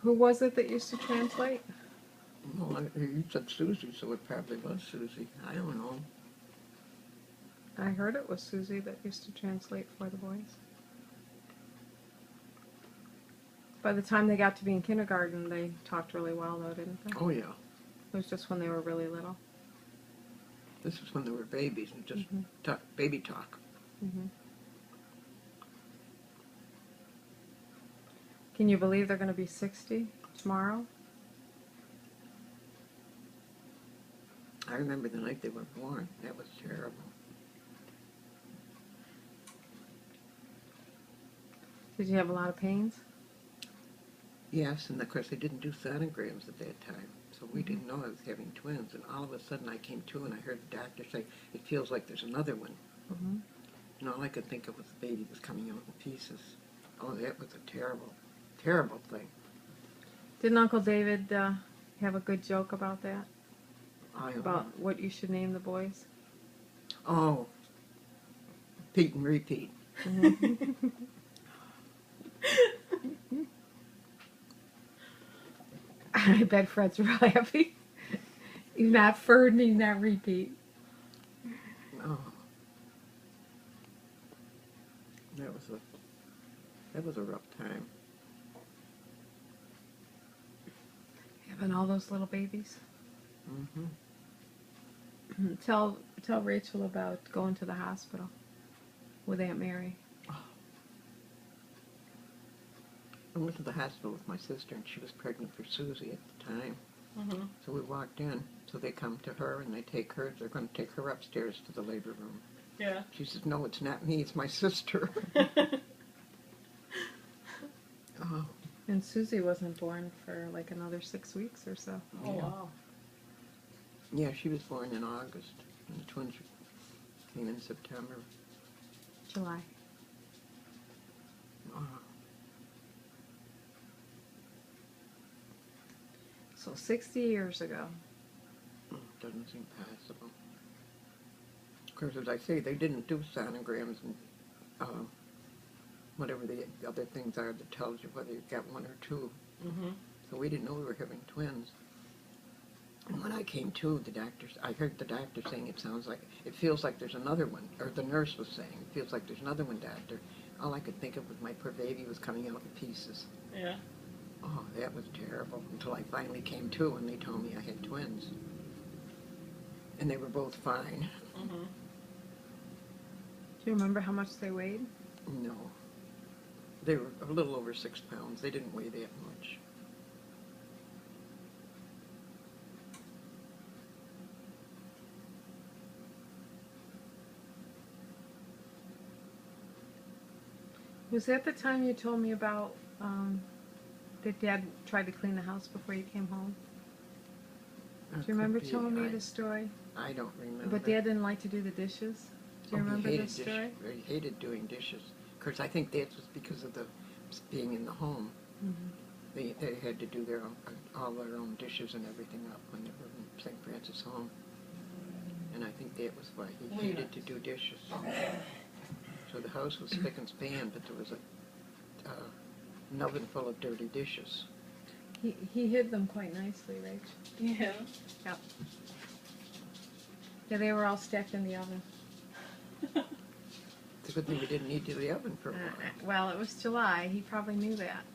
Who was it that used to translate? Well, you said Susie, so it probably was Susie. I don't know. I heard it was Susie that used to translate for the boys. By the time they got to be in kindergarten, they talked really well, though, didn't they? Oh, yeah. It was just when they were really little. This is when they were babies and just baby talk. Can you believe they're going to be 60 tomorrow? I remember the night they were born. That was terrible. Did you have a lot of pains? Yes, and of course they didn't do sonograms at that time, so we didn't know I was having twins. And all of a sudden I came to and I heard the doctor say, "It feels like there's another one." And all I could think of was the baby was coming out in pieces. Oh, that was a terrible, terrible thing. Didn't Uncle David have a good joke about that? I About what you should name the boys? Oh, Pete and repeat. I bet Fred's real happy. He's not Ferd and he's not repeat. Oh, that was a rough time. Having all those little babies. Mm-hmm. Tell Rachel about going to the hospital with Aunt Mary. I went to the hospital with my sister, and she was pregnant for Susie at the time. So we walked in. So they come to her, and they take her. They're going to take her upstairs to the labor room. Yeah. She says, "No, it's not me. It's my sister." Oh. And Susie wasn't born for like another 6 weeks or so. Oh, wow. Yeah, she was born in August, and the twins came in September. July. Oh. So 60 years ago. Doesn't seem possible. Of course, as I say, they didn't do sonograms and whatever the other things are that tells you whether you've got one or two. So we didn't know we were having twins. And when I came to, I heard the doctor saying it feels like there's another one, or the nurse was saying, "It feels like there's another one, doctor." All I could think of was my poor baby was coming out in pieces. Yeah. Oh, that was terrible, until I finally came to and they told me I had twins. And they were both fine. Do you remember how much they weighed? No. They were a little over 6 pounds. They didn't weigh that much. Was that the time you told me about that Dad tried to clean the house before you came home? Do you remember telling me the story? I don't remember. But Dad didn't like to do the dishes? Do you remember this story? He hated doing dishes. Of course, I think that was because of the being in the home. They had to do all their own dishes and everything up when they were in St. Francis home. And I think that was why he hated to do dishes. So the house was spick and span, but there was an oven full of dirty dishes. He hid them quite nicely, Rach. Yeah. Yep. Yeah, they were all stacked in the oven. It's a good thing we didn't need to do the oven for a while. Well, it was July. He probably knew that.